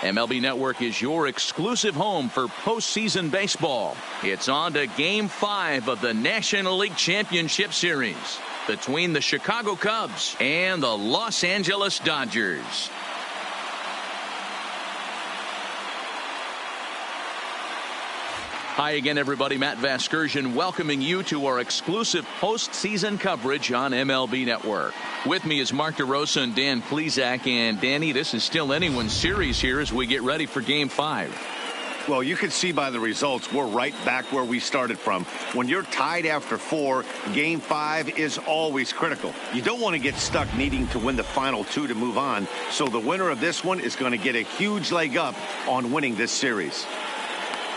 MLB Network is your exclusive home for postseason baseball. It's on to Game 5 of the National League Championship Series between the Chicago Cubs and the Los Angeles Dodgers. Hi again, everybody. Matt Vasgersian welcoming you to our exclusive postseason coverage on MLB Network. With me is Mark DeRosa and Dan Plesac. And Danny, this is still anyone's series here as we get ready for Game 5. Well, you can see by the results, we're right back where we started from. When you're tied after 4, Game 5 is always critical. You don't want to get stuck needing to win the final 2 to move on. So the winner of this one is going to get a huge leg up on winning this series.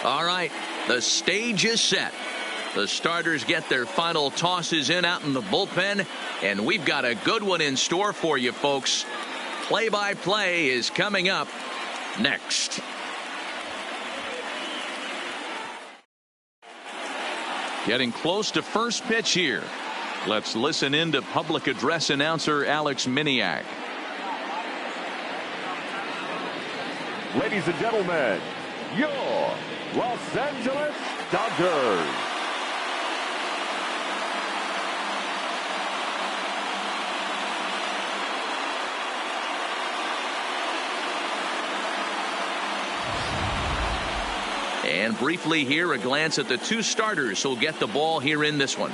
All right. The stage is set. The starters get their final tosses in out in the bullpen, and we've got a good one in store for you, folks. Play-by-play is coming up next. Getting close to first pitch here. Let's listen in to public address announcer Alex Miniak. Ladies and gentlemen, your Los Angeles Dodgers. And briefly here, a glance at the 2 starters who'll get the ball here in this one.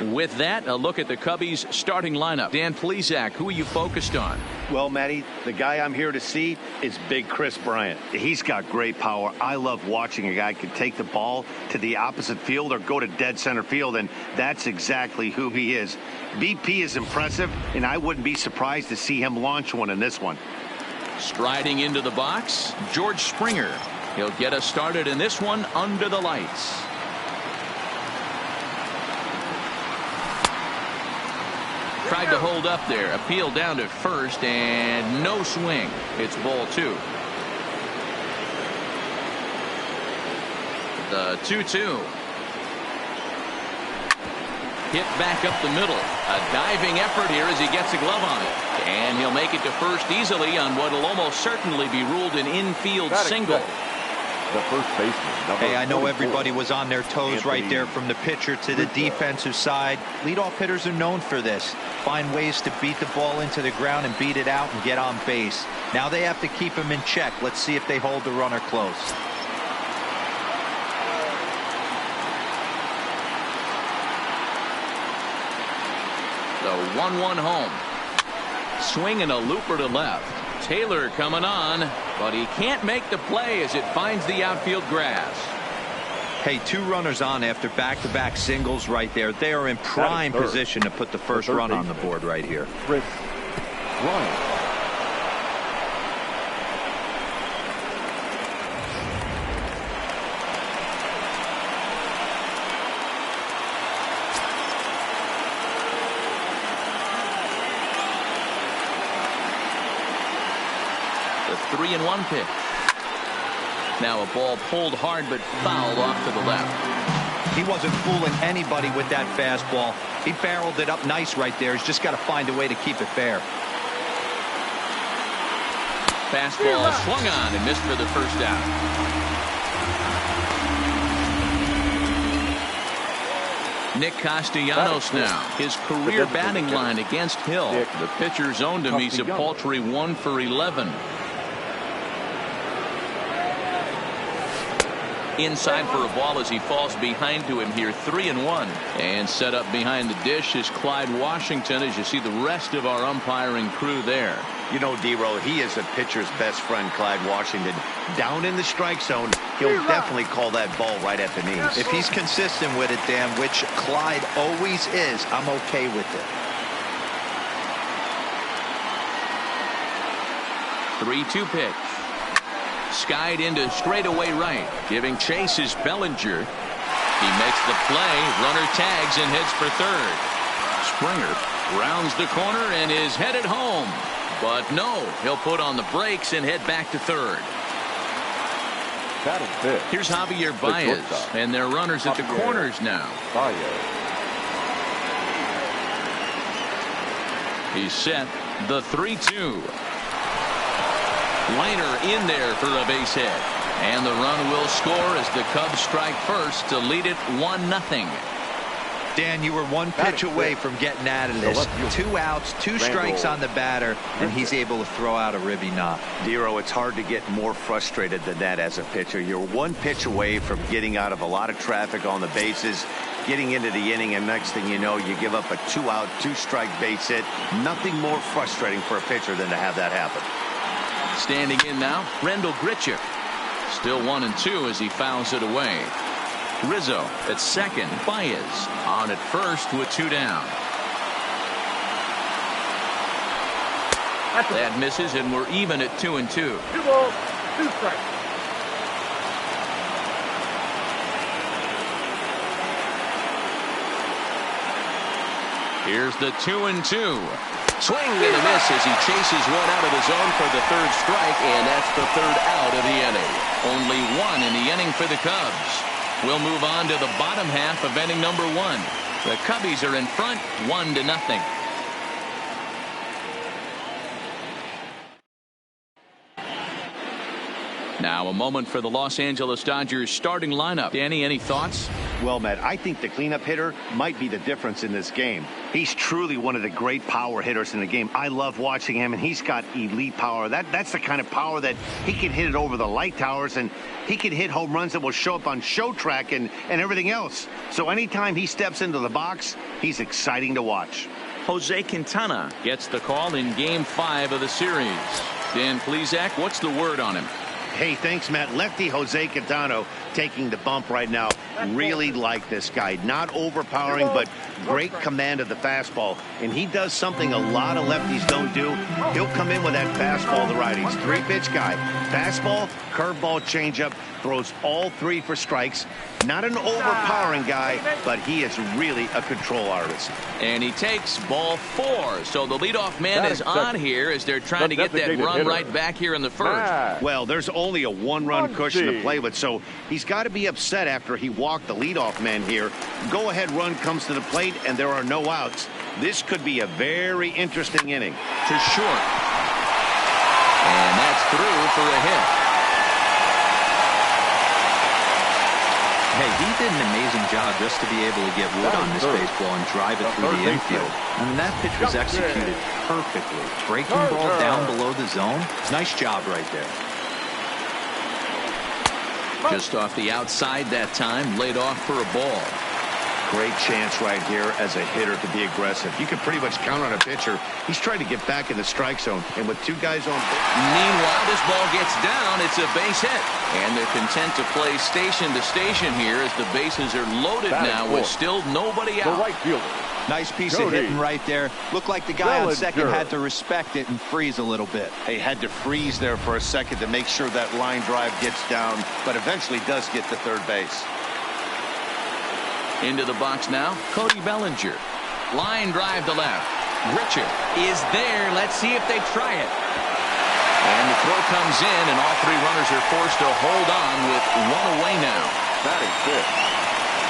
With that, a look at the Cubbies starting lineup. Dan Plesac, who are you focused on? Well, Matty, the guy I'm here to see is Big Chris Bryant. He's got great power. I love watching a guy can take the ball to the opposite field or go to dead center field, and that's exactly who he is. BP is impressive, and I wouldn't be surprised to see him launch one in this one. Striding into the box, George Springer. He'll get us started in this one under the lights. Tried to hold up there. Appeal down to first, and no swing. It's ball 2. The 2-2. Hit back up the middle. A diving effort here as he gets a glove on it. And he'll make it to first easily on what will almost certainly be ruled an infield single. The first baseman. Hey, I know everybody was on their toes right there from the pitcher to the defensive side. Leadoff hitters are known for this. Find ways to beat the ball into the ground and beat it out and get on base. Now they have to keep him in check. Let's see if they hold the runner close. The 1-1 home. Swinging a looper to left. Taylor coming on, but he can't make the play as it finds the outfield grass. Hey, 2 runners on after back-to-back singles right there. They are in prime position to put the first run on the board right here. Chris Bryant. The 3-1 pitch. Now a ball pulled hard but fouled off to the left. He wasn't fooling anybody with that fastball. He barreled it up nice right there. He's just got to find a way to keep it fair. Fastball swung on and missed for the first out. Nick Castellanos now. His career batting line against Hill. The pitcher's owned him. He's a paltry 1 for 11. Inside for a ball as he falls behind to him here. 3-1. And set up behind the dish is Clyde Washington as you see the rest of our umpiring crew there. You know, D-Roll, he is a pitcher's best friend, Clyde Washington. Down in the strike zone, he'll definitely call that ball right at the knees. If he's consistent with it, Dan, which Clyde always is, I'm okay with it. 3-2 pitch. Skied into straightaway right. Giving chase is Bellinger. He makes the play. Runner tags and heads for third. Springer rounds the corner and is headed home. But no, he'll put on the brakes and head back to third. Here's Javier Baez, and their runners at the corners now. He's set. The 3-2. Liner in there for a base hit. And the run will score as the Cubs strike first to lead it 1-0. Dan, you were one pitch away from getting out of this. 2 outs, 2 strikes on the batter, and he's able to throw out a ribby knock. Dero, it's hard to get more frustrated than that as a pitcher. You're 1 pitch away from getting out of a lot of traffic on the bases, getting into the inning, and next thing you know, you give up a 2-out, 2-strike base hit. Nothing more frustrating for a pitcher than to have that happen. Standing in now, Rendell Grichuk. Still 1-2 as he fouls it away. Rizzo at second. Baez on at first with 2 down. That misses, and we're even at 2-2. 2 balls, 2 strikes. Here's the 2-2. Swing and a miss as he chases one out of the zone for the 3rd strike, and that's the 3rd out of the inning. Only 1 in the inning for the Cubs. We'll move on to the bottom half of inning number 1. The Cubbies are in front 1-0. Now a moment for the Los Angeles Dodgers starting lineup. Danny, any thoughts? Well, Matt, I think the cleanup hitter might be the difference in this game. He's truly one of the great power hitters in the game. I love watching him, and he's got elite power. That's the kind of power that he can hit it over the light towers, and he can hit home runs that will show up on show track and everything else. So anytime he steps into the box, he's exciting to watch. Jose Quintana gets the call in Game 5 of the series. Dan Plesac, what's the word on him? Hey, thanks, Matt. Lefty Jose Quintana taking the bump right now. Really like this guy. Not overpowering, but great command of the fastball. And he does something a lot of lefties don't do. He'll come in with that fastball to righties. 3-pitch guy. Fastball, curveball, changeup. Throws all 3 for strikes. Not an overpowering guy, but he is really a control artist. And he takes ball 4. So the leadoff man is on here as they're trying to get that run right back here in the 1st. Well, there's only a 1-run cushion to play with, so he's got to be upset after he walked the leadoff man here. Go-ahead run comes to the plate, and there are no outs. This could be a very interesting inning. To short. And that's through for a hit. Hey, he did an amazing job just to be able to get wood on this baseball and drive it through the infield. I mean, that pitch was executed perfectly. Breaking ball down below the zone. Nice job right there. Just off the outside that time, laid off for a ball. Great chance right here as a hitter to be aggressive. You can pretty much count on a pitcher. He's trying to get back in the strike zone. And with 2 guys on base. Meanwhile, this ball gets down. It's a base hit. And they're content to play station to station here as the bases are loaded now with still nobody out. The right fielder. Nice piece of hitting right there. Looked like the guy on second had to respect it and freeze a little bit. He had to freeze there for a second to make sure that line drive gets down, but eventually does get to third base. Into the box now, Cody Bellinger. Line drive to left. Grichuk is there. Let's see if they try it. And the throw comes in, and all 3 runners are forced to hold on with 1 away now. Batting 5th.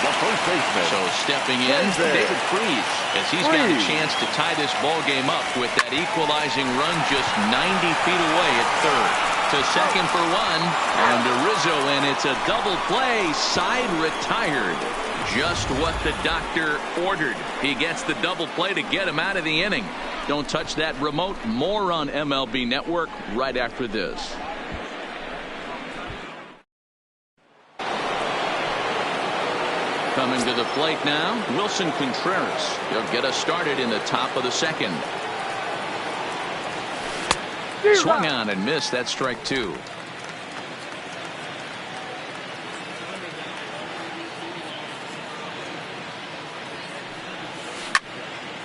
The first baseman. So stepping in, David Freese, as he's got a chance to tie this ball game up with that equalizing run just 90 feet away at third. To second for 1, and to Rizzo, and it's a double play. Side retired. Just what the doctor ordered. He gets the double play to get him out of the inning. Don't touch that remote. More on MLB Network right after this. Coming to the plate now, Wilson Contreras. He'll get us started in the top of the 2nd. Swung on and missed. That's strike 2.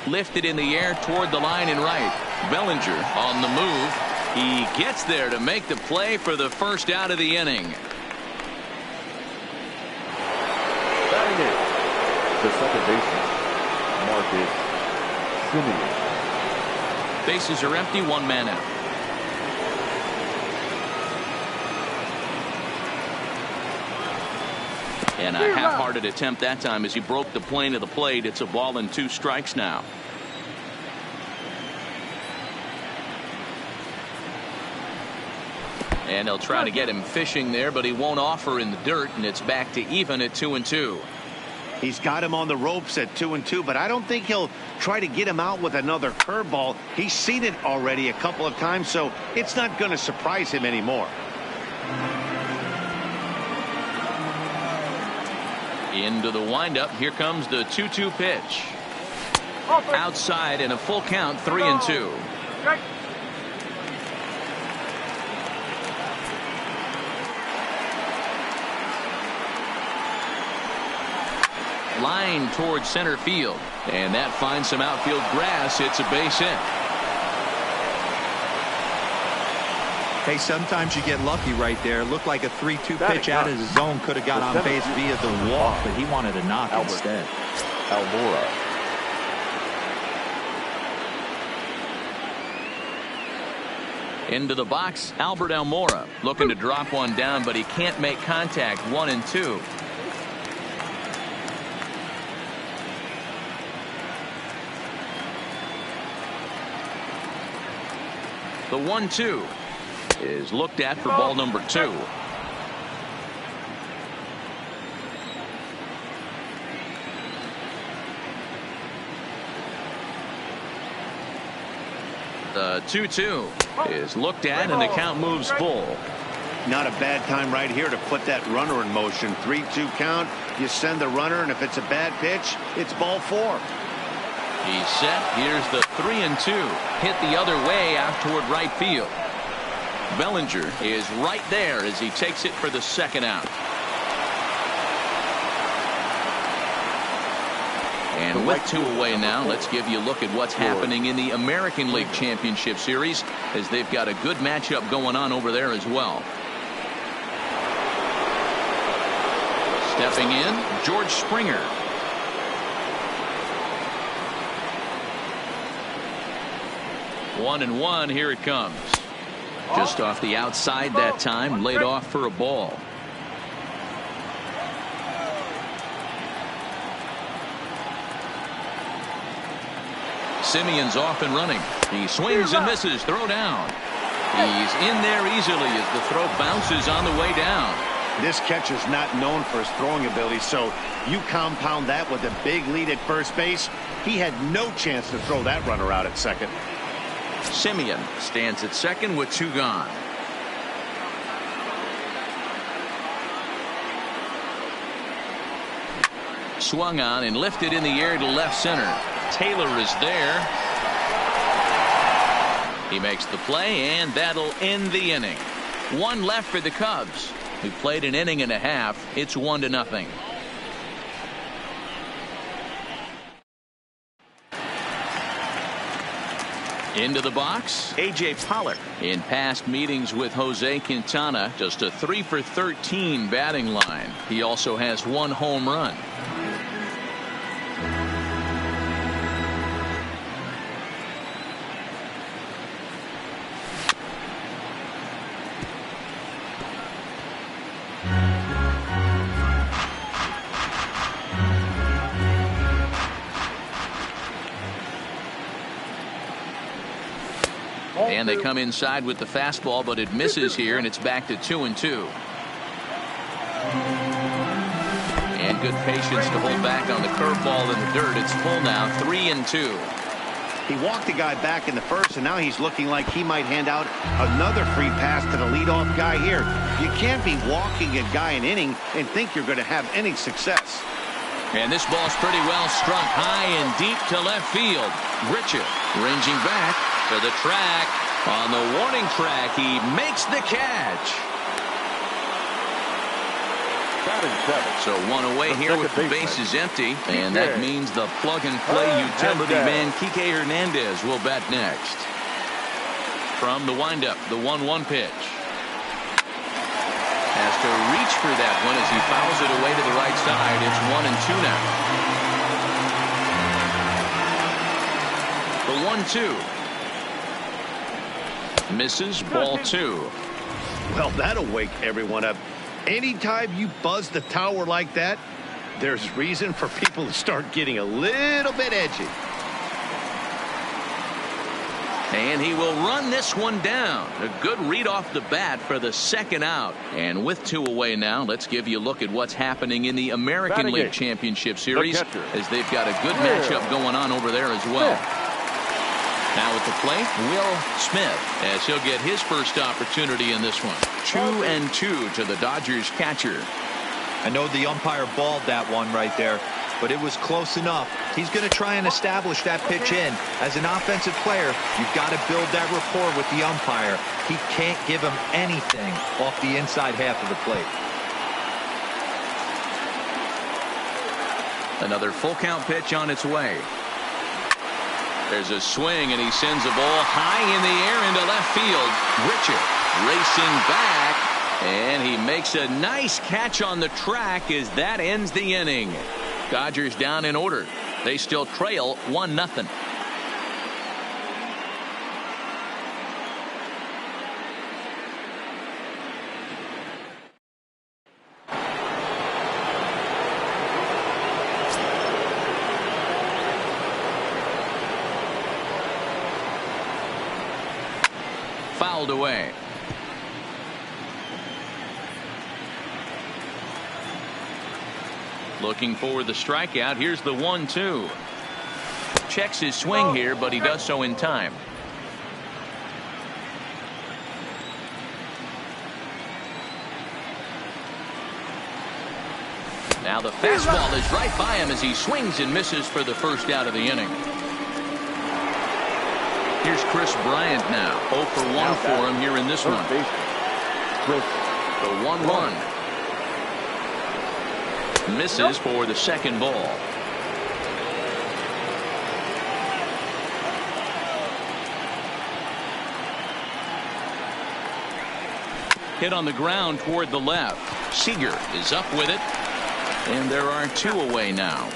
Lifted in the air toward the line and right. Bellinger on the move. He gets there to make the play for the 1st out of the inning. Batting in, the second baseman, Marcus Semien. Bases are empty, 1 man out. And a half-hearted attempt that time as he broke the plane of the plate. It's a ball and 2 strikes now. And they'll try to get him fishing there, but he won't offer in the dirt, and it's back to even at 2-2. He's got him on the ropes at 2-2, but I don't think he'll try to get him out with another curveball. He's seen it already a couple of times, so it's not going to surprise him anymore. Into the windup. Here comes the 2-2 pitch. Outside and a full count, 3-2. Line towards center field, and that finds some outfield grass. It's a base hit. Hey, sometimes you get lucky right there. Looked like a 3-2 pitch out of the zone. Could have got on base via the walk, but he wanted a knock instead. Almora. Into the box, Albert Almora looking to drop one down, but he can't make contact. 1-2. The 1-2 is looked at for ball number 2. The 2-2 is looked at, and the count moves full. Not a bad time right here to put that runner in motion. 3-2 count. You send the runner, and if it's a bad pitch, it's ball 4. He's set. Here's the 3-2. Hit the other way out toward right field. Bellinger is right there as he takes it for the second out. And with 2 away now, let's give you a look at what's happening in the American League Championship Series, as they've got a good matchup going on over there as well. Stepping in, George Springer. One and one, here it comes. Just off the outside that time, laid off for a ball. Simeon's off and running. He swings and misses. Throw down. He's in there easily as the throw bounces on the way down. This catcher's not known for his throwing ability, so you compound that with a big lead at first base. He had no chance to throw that runner out at second. Simeon stands at second with 2 gone. Swung on and lifted in the air to left center. Taylor is there. He makes the play, and that'll end the inning. 1 left for the Cubs, who played an inning and a half. It's 1-0. Into the box, A.J. Pollock. In past meetings with Jose Quintana, just a 3 for 13 batting line. He also has 1 home run. And they come inside with the fastball, but it misses here, and it's back to 2-2. And good patience to hold back on the curveball in the dirt. It's full now, 3-2. He walked the guy back in the first, and now he's looking like he might hand out another free pass to the leadoff guy here. You can't be walking a guy an inning and think you're going to have any success. And this ball's pretty well struck high and deep to left field. Richard ranging back to the track. On the warning track, he makes the catch. So 1 away here with the bases empty, and that means the plug-and-play utility man Kike Hernandez will bat next. From the windup, the 1-1 pitch. Has to reach for that one as he fouls it away to the right side. It's 1-2 now. The 1-2. Misses, ball 2. Well, that'll wake everyone up. Anytime you buzz the tower like that, there's reason for people to start getting a little bit edgy. And he will run this one down. A good read off the bat for the second out. And with 2 away now, let's give you a look at what's happening in the American League Championship Series, as they've got a good matchup going on over there as well. Now at the plate, Will Smith, as he'll get his first opportunity in this one. 2-2 to the Dodgers catcher. I know the umpire balled that one right there, but it was close enough. He's going to try and establish that pitch in. As an offensive player, you've got to build that rapport with the umpire. He can't give him anything off the inside half of the plate. Another full count pitch on its way. There's a swing, and he sends a ball high in the air into left field. Richard racing back, and he makes a nice catch on the track as that ends the inning. Dodgers down in order. They still trail 1-0. Fouled away. Looking for the strikeout. Here's the 1-2. Checks his swing here, but he does so in time. Now the fastball is right by him as he swings and misses for the first out of the inning. Here's Chris Bryant now. 0 for 1 for him here in this one. The 1-1. Misses for the second ball. Hit on the ground toward the left. Seager is up with it. And there are 2 away now.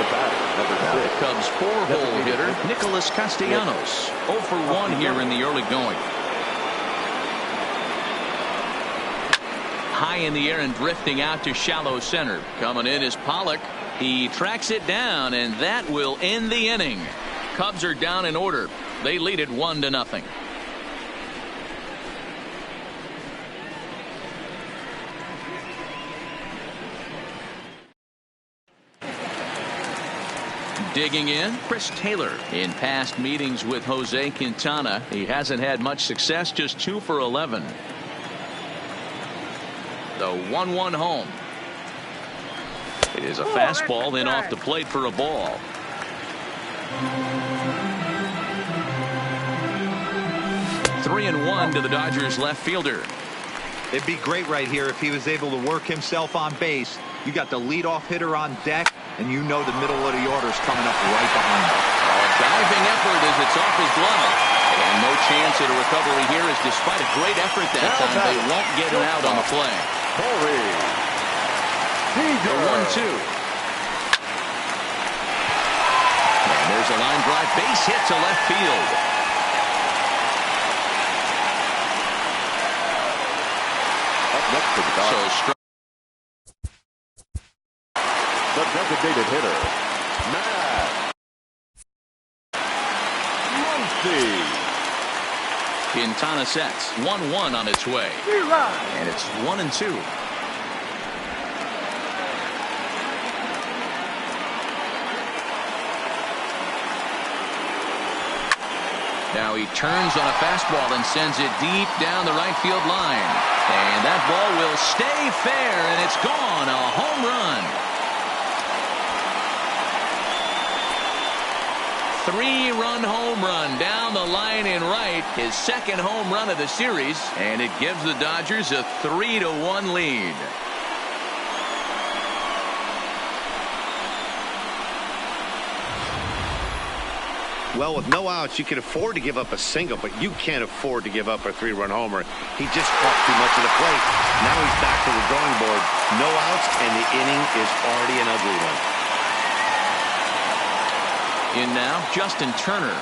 Now the Cubs 4-hole hitter, Nicholas Castellanos. 0 for 1 here in the early going. High in the air and drifting out to shallow center. Coming in is Pollock. He tracks it down, and that will end the inning. Cubs are down in order. They lead it 1-0. Digging in, Chris Taylor. In past meetings with Jose Quintana, he hasn't had much success, just 2 for 11. The 1-1 home. It is a fastball in off the plate for a ball. Three and 1 to the Dodgers left fielder. It'd be great right here if he was able to work himself on base. You got the leadoff hitter on deck, and you know the middle of the order is coming up right behind him. A diving effort as it's off his glove. And no chance at a recovery here, as despite a great effort that time, they won't get it out on the play. The 1-2. And there's a line drive, base hit to left field. Up next to the Dodgers. The designated hitter, Matt Muncy. Quintana sets 1-1 on its way. And it's 1-2. Now he turns on a fastball and sends it deep down the right field line. And that ball will stay fair, and it's gone. A home run. 3-run home run down the line in right. His second home run of the series, and it gives the Dodgers a 3-1 lead. Well, with no outs, you can afford to give up a single, but you can't afford to give up a 3-run homer. He just caught too much of the plate. Now he's back to the drawing board. No outs, and the inning is already an ugly one. In now, Justin Turner.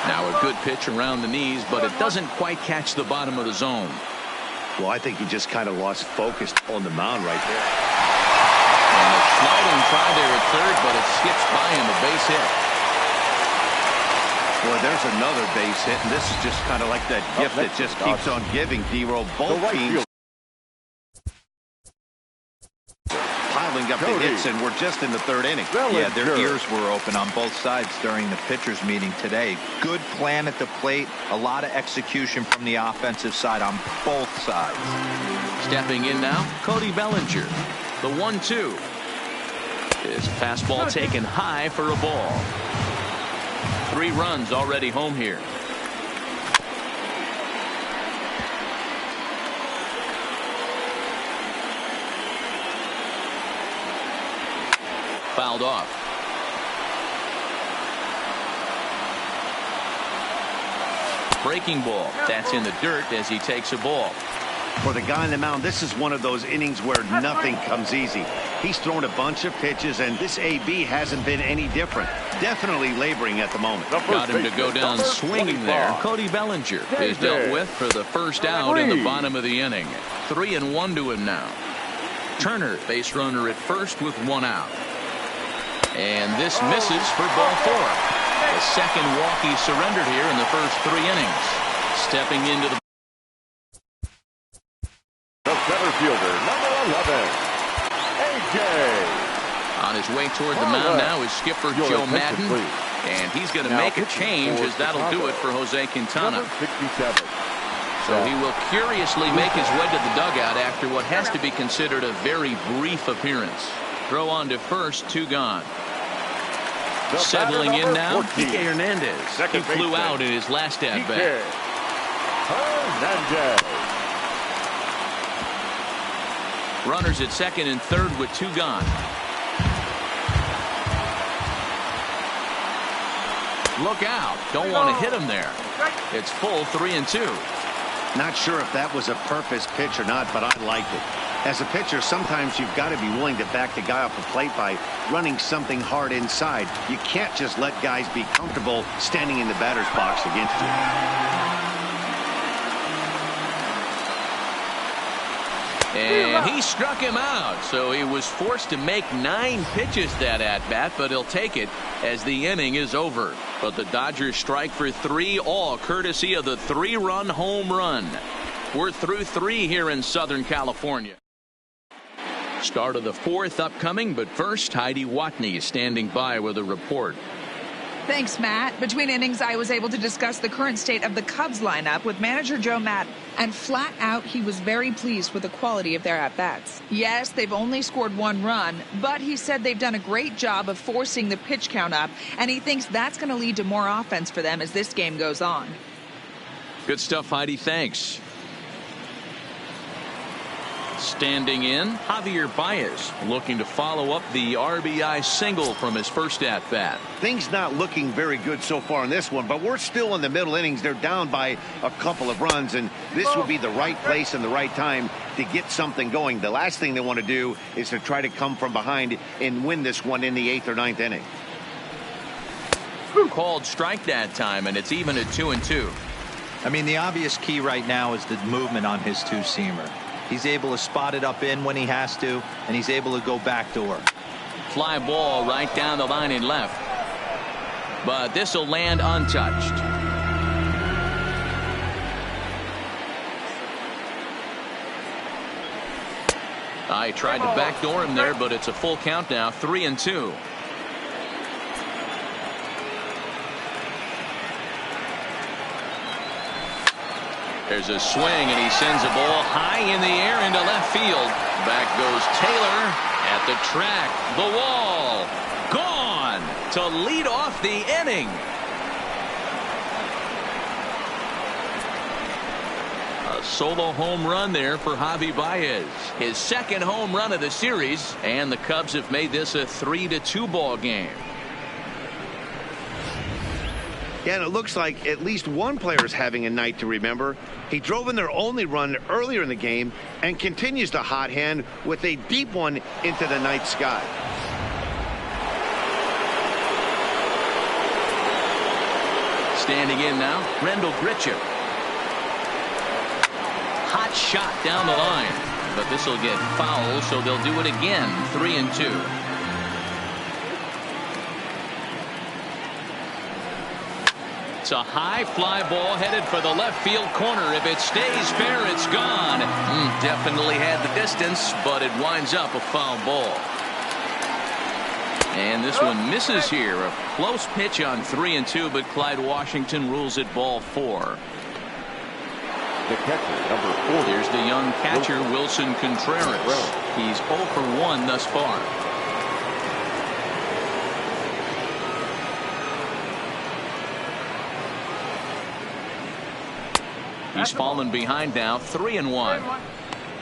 Now a good pitch around the knees, but it doesn't quite catch the bottom of the zone. Well, I think he just kind of lost focus on the mound right there. And a sliding try there at third, but it skips by him, a base hit. Boy, there's another base hit, and this is just kind of like that gift that just keeps on giving, D-Roll. Both teams piling up the hits, and we're just in the third inning. Yeah, their ears were open on both sides during the pitchers meeting today. Good plan at the plate, a lot of execution from the offensive side on both sides. Stepping in now, Cody Bellinger. The 1-2. His fastball taken high for a ball. 3 runs already home here. Fouled off. Breaking ball. That's in the dirt as he takes a ball. For the guy on the mound, this is one of those innings where nothing comes easy. He's thrown a bunch of pitches, and this AB hasn't been any different. Definitely laboring at the moment. Got him to go down swinging there. Cody Bellinger is dealt with for the first out in the bottom of the inning. 3-1 to him now. Turner, base runner at first with 1 out. And this misses for ball 4. The second walk he surrendered here in the first 3 innings. Stepping into the center fielder, number 11, A.J. On his way toward the mound now is skipper Joe Madden. And he's going to make a change as that'll do it for Jose Quintana. 67. So he will curiously make his way to the dugout after what has to be considered a very brief appearance. Throw on to first, 2 gone. Settling in now, Kike Hernandez. He flew out in his last at-bat. Hernandez. Runners at second and third with 2 gone. Look out. Don't want to hit him there. It's full 3-2. Not sure if that was a purpose pitch or not, but I liked it. As a pitcher, sometimes you've got to be willing to back the guy off the plate by running something hard inside. You can't just let guys be comfortable standing in the batter's box against you. And he struck him out, so he was forced to make 9 pitches that at-bat, but he'll take it as the inning is over. But the Dodgers strike for 3, all courtesy of the 3-run home run. We're through 3 here in Southern California. Start of the 4th upcoming, but first, Heidi Watney is standing by with a report. Thanks, Matt. Between innings, I was able to discuss the current state of the Cubs lineup with manager Joe Madden. And flat out, he was very pleased with the quality of their at-bats. Yes, they've only scored 1 run, but he said they've done a great job of forcing the pitch count up, and he thinks that's going to lead to more offense for them as this game goes on. Good stuff, Heidi. Thanks. Standing in, Javier Baez looking to follow up the RBI single from his first at-bat. Things not looking very good so far in this one, but we're still in the middle innings. They're down by a couple of runs, and this would be the right place and the right time to get something going. The last thing they want to do is to try to come from behind and win this one in the 8th or 9th inning. Called strike that time, and it's even at 2-2. I mean, the obvious key right now is the movement on his 2-seamer. He's able to spot it up in when he has to, and he's able to go backdoor. Fly ball right down the line and left. But this will land untouched. I tried to backdoor him there, but it's a full count now, 3-2. There's a swing, and he sends a ball high in the air into left field. Back goes Taylor at the track. The wall. Gone to lead off the inning. A solo home run there for Javi Baez. His second home run of the series, and the Cubs have made this a 3-2 ball game. Yeah, and it looks like at least one player is having a night to remember. He drove in their only run earlier in the game and continues the hot hand with a deep one into the night sky. Standing in now, Rendell Grichuk. Hot shot down the line. but this will get fouled, so they'll do it again. 3-2. It's a high fly ball headed for the left field corner. If it stays fair, it's gone. Definitely had the distance, but it winds up a foul ball. And this one misses here. A close pitch on 3-2, but Clyde Washington rules it ball 4. The catcher, number 40. Here's the young catcher, Wilson Contreras. He's 0 for 1 thus far. He's fallen behind now, 3-1.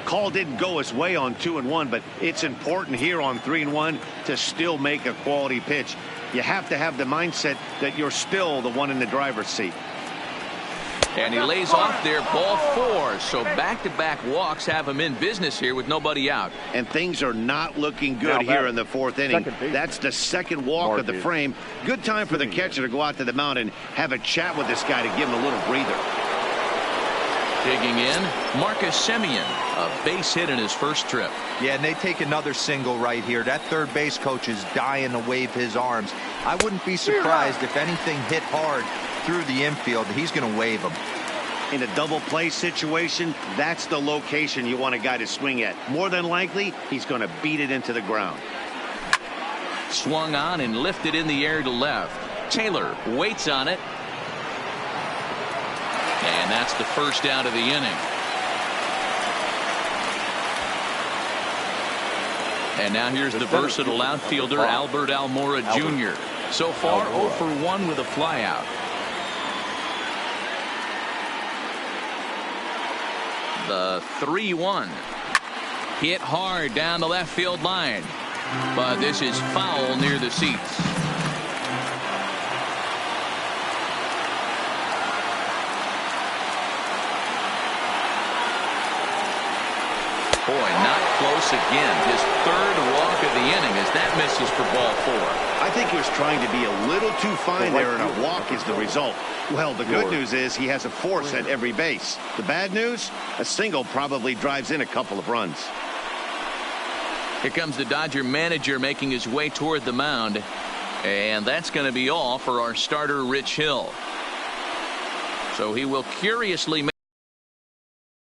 Call didn't go his way on 2-1, but it's important here on 3-1 to still make a quality pitch. You have to have the mindset that you're still the one in the driver's seat. And he lays off there, ball 4. So back-to-back walks have him in business here with nobody out. And things are not looking good here in the 4th inning. That's the second walk of the frame. Good time for the catcher to go out to the mound and have a chat with this guy to give him a little breather. Digging in, Marcus Semien, a base hit in his first trip. Yeah, and they take another single right here. That third base coach is dying to wave his arms. I wouldn't be surprised if anything hit hard through the infield. He's going to wave them. In a double play situation, that's the location you want a guy to swing at. More than likely, he's going to beat it into the ground. Swung on and lifted in the air to left. Taylor waits on it. And that's the first out of the inning. And now here's the versatile outfielder, Albert Almora Jr. So far, 0 for 1 with a flyout. The 3-1. Hit hard down the left field line. But this is foul near the seats. Boy, not close again. His third walk of the inning as that misses for ball 4. I think he was trying to be a little too fine there, and a walk is the result. Well, the good news is he has a force at every base. The bad news, a single probably drives in a couple of runs. Here comes the Dodger manager making his way toward the mound. And that's going to be all for our starter, Rich Hill. So he will curiously make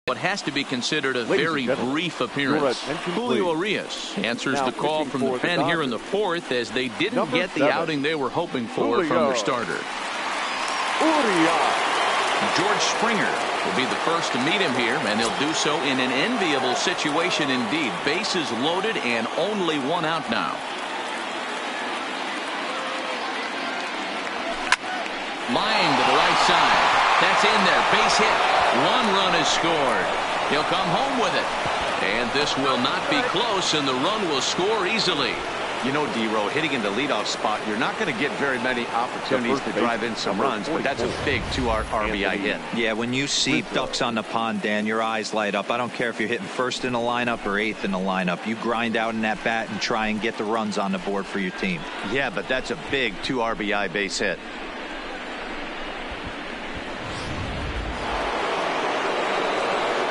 what has to be considered a very brief appearance. Julio Urias answers the call from the pen here in the 4th as they didn't get the outing they were hoping for from their starter. George Springer will be the first to meet him here, and he'll do so in an enviable situation indeed. Bases loaded and only 1 out now. Line to the right side. That's in there. Base hit. 1 run is scored. He'll come home with it. And this will not be close, and the run will score easily. You know, D-Row, hitting in the leadoff spot, you're not going to get very many opportunities to drive in some runs, but that's a big 2 RBI hit. Yeah, when you see ducks on the pond, Dan, your eyes light up. I don't care if you're hitting first in the lineup or 8th in the lineup. You grind out in that bat and try and get the runs on the board for your team. Yeah, but that's a big 2 RBI base hit.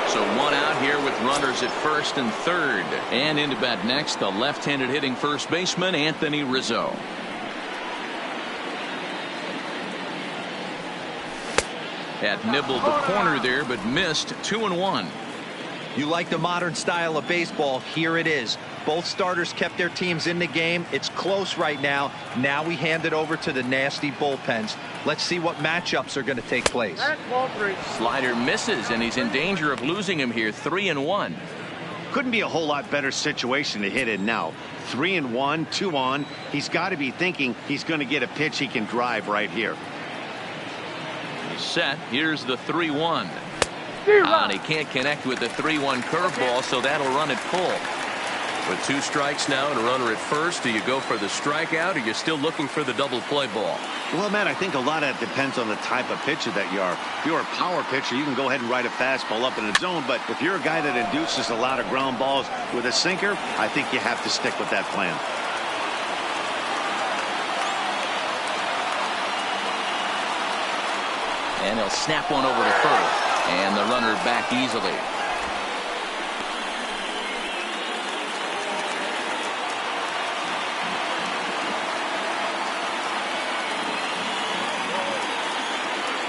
So 1 out here with runners at first and third. And into bat next, the left-handed hitting first baseman, Anthony Rizzo. Had nibbled the corner there, but missed. 2-1. You like the modern style of baseball. Here it is. Both starters kept their teams in the game. It's close right now. Now we hand it over to the nasty bullpens. Let's see what matchups are going to take place. Slider misses, and he's in danger of losing him here. 3-1. Couldn't be a whole lot better situation to hit in now. 3-1, 2 on. He's got to be thinking he's going to get a pitch he can drive right here. Set. Here's the 3-1. And he can't connect with the 3-1 curveball, so that'll run it full. With 2 strikes now and a runner at first, do you go for the strikeout, or are you still looking for the double play ball? Well, Matt, I think a lot of that depends on the type of pitcher that you are. If you're a power pitcher, you can go ahead and ride a fastball up in the zone, but if you're a guy that induces a lot of ground balls with a sinker, I think you have to stick with that plan. And he'll snap one over to first, and the runner back easily.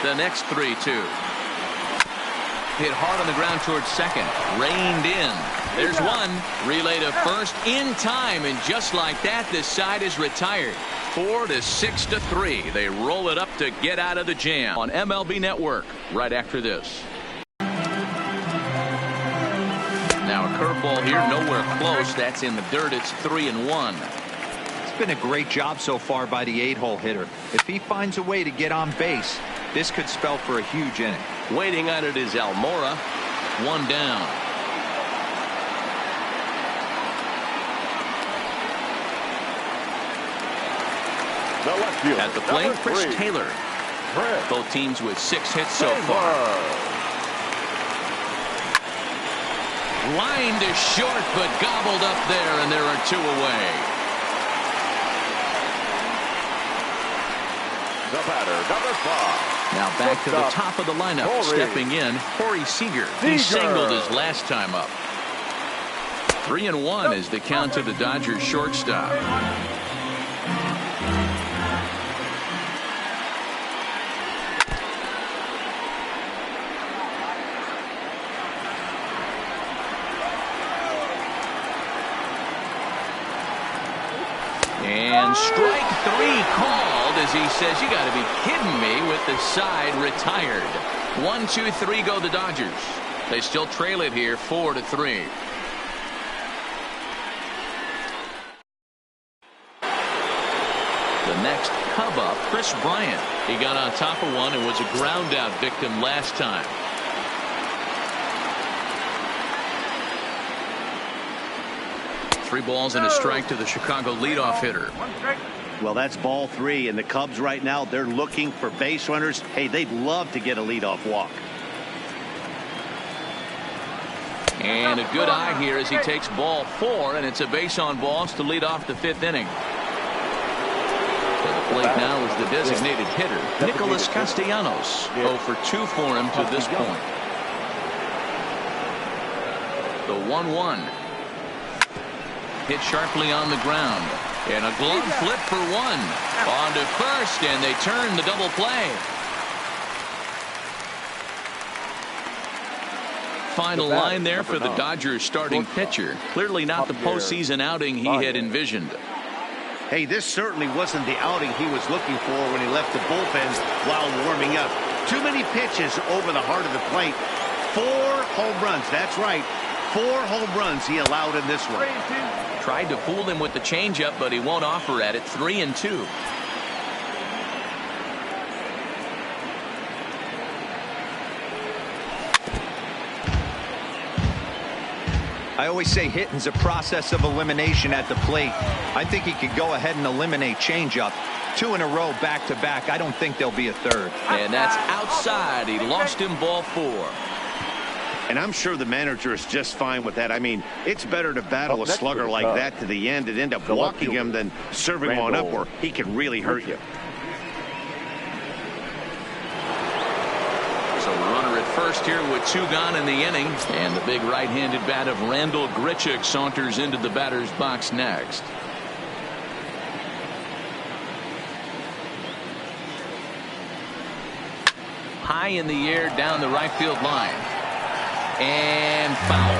The next 3-2. Hit hard on the ground towards second. Reined in. There's one. Relay to first in time. And just like that, this side is retired. 4-6-3. They roll it up to get out of the jam on MLB Network right after this. Now a curveball here, nowhere close. That's in the dirt. It's 3-1. It's been a great job so far by the 8-hole hitter. If he finds a way to get on base, this could spell for a huge inning. Waiting on it is Almora. One down. The left fielder, At the plate, Chris 3, Taylor. Chris Both teams with 6 hits so Taylor. far. Line to short, but gobbled up there, and there are 2 away. The batter, number 5. Now back to the top of the lineup. Corey. Stepping in, Corey Seager. He singled his last time up. 3-1 is the count to the Dodgers shortstop. And strike 3 called as he says, you got to be kidding me, with the side retired. 1-2-3 go the Dodgers. They still trail it here 4-3. The next Cub up, Chris Bryant. He got on top of one and was a ground out victim last time. Three balls and a strike to the Chicago leadoff hitter. Well, that's ball 3, and the Cubs right now, they're looking for base runners. Hey, they'd love to get a leadoff walk. And a good eye here as he takes ball 4, and it's a base on balls to lead off the 5th inning. To the plate now is the designated hitter, Nicholas Castellanos. 0 for 2 for him to this point. The 1-1. Hit sharply on the ground. And a glove flip for 1. On to first, and they turn the double play. Final line there for the Dodgers starting pitcher. Clearly not the postseason outing he had envisioned. Hey, this certainly wasn't the outing he was looking for when he left the bullpen while warming up. Too many pitches over the heart of the plate. 4 home runs. That's right. 4 home runs he allowed in this one. Tried to fool him with the changeup, but he won't offer at it. 3-2. I always say hitting's a process of elimination at the plate. I think he could go ahead and eliminate changeup. 2 in a row back to back. I don't think there'll be a third. And that's outside. He lost him ball 4. And I'm sure the manager is just fine with that. I mean, it's better to battle a slugger like that to the end and end up walking him than serving one up where he can really hurt you. So runner at first here with 2 gone in the inning. And the big right-handed bat of Randall Grichuk saunters into the batter's box next. High in the air down the right field line. And foul.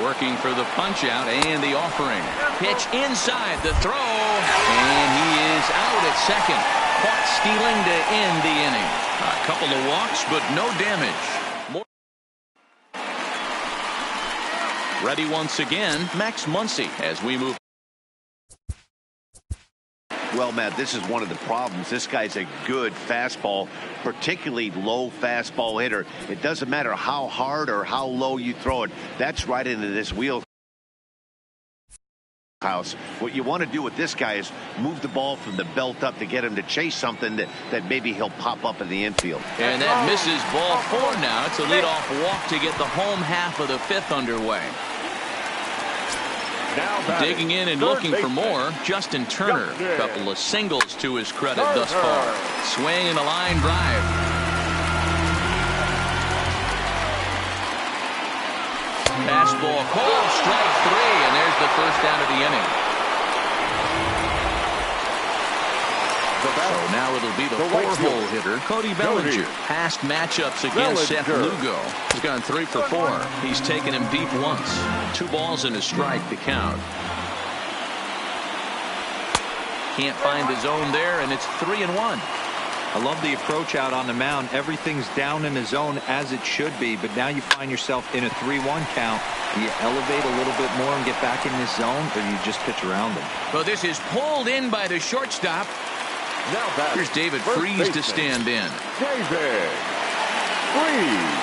Working for the punch out and the offering. Pitch inside the throw. And he is out at second. Caught stealing to end the inning. A couple of walks, but no damage. Ready once again, Max Muncy as we move. Well, Matt, this is one of the problems. This guy's a good fastball, particularly low fastball hitter. It doesn't matter how hard or how low you throw it. That's right into this wheelhouse. What you want to do with this guy is move the ball from the belt up to get him to chase something that maybe he'll pop up in the infield. And that misses ball 4 now. It's a leadoff walk to get the home half of the 5th underway. Digging in and looking for more, Justin Turner. A couple of singles to his credit thus far. Swing and a line drive. Fastball called, strike three, and there's the first out of the inning. So now it'll be the four-hole hitter, Cody Bellinger. Past matchups against Seth Lugo. He's gone 3 for 4. He's taken him deep once. 2 balls and a strike to count. Can't find the zone there, and it's 3-1. I love the approach out on the mound. Everything's down in the zone as it should be, but now you find yourself in a 3-1 count. Do you elevate a little bit more and get back in this zone, or do you just pitch around them? So this is pulled in by the shortstop. Now here's David Freese to stand in. David Freese.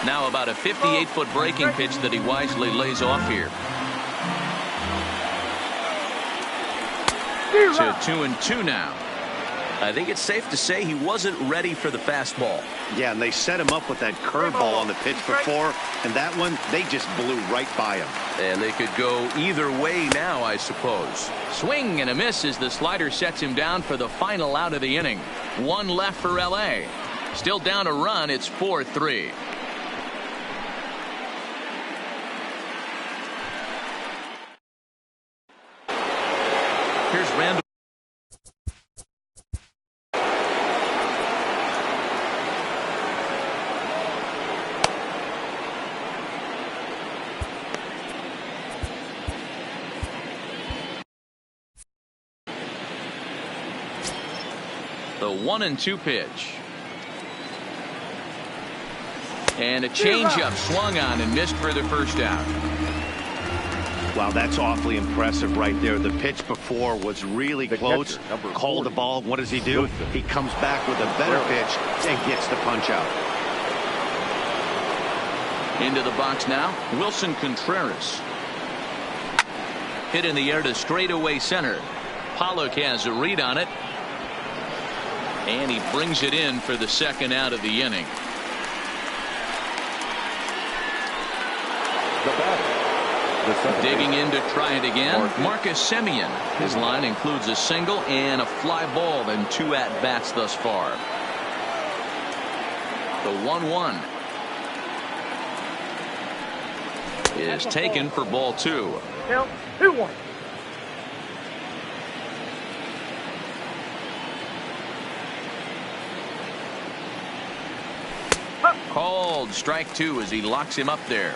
Now about a 58-foot breaking pitch that he wisely lays off here. To 2-2 now. I think it's safe to say he wasn't ready for the fastball. Yeah, and they set him up with that curveball on the pitch before, and that one, they just blew right by him. And they could go either way now, I suppose. Swing and a miss as the slider sets him down for the final out of the inning. 1 left for L.A. Still down a run, it's 4-3. Here's Randall. The 1-2 pitch. And a changeup swung on and missed for the first out. Wow, that's awfully impressive right there. The pitch before was really close. Called the ball. What does he do? He comes back with a better pitch and gets the punch out. Into the box now, Wilson Contreras. Hit in the air to straightaway center. Pollock has a read on it. And he brings it in for the second out of the inning. Digging in to try it again, Marcus Semien. His line includes a single and a fly ball and 2 at-bats thus far. The 1-1 is taken for ball 2. Count 2-1. Called strike 2 as he locks him up there.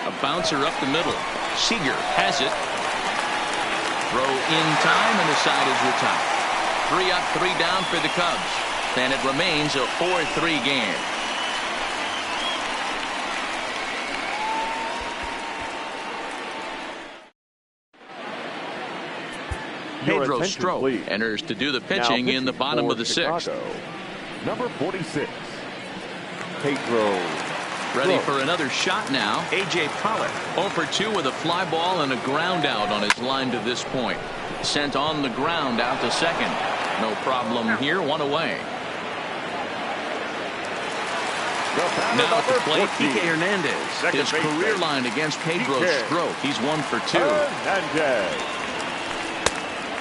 A bouncer up the middle. Seager has it. Throw in time and the side is retired. 3 up, 3 down for the Cubs. And it remains a 4-3 game. Pedro Strop enters to do the pitching in the bottom of the 6th. Number 46, Pedro. Ready for another shot now. A.J. Pollock 0 for 2 with a fly ball and a ground out on his line to this point. Sent on the ground out to second. No problem here. 1 away. Now at the plate, Kike Hernandez. His career line against Pedro Strop. He's 1 for 2.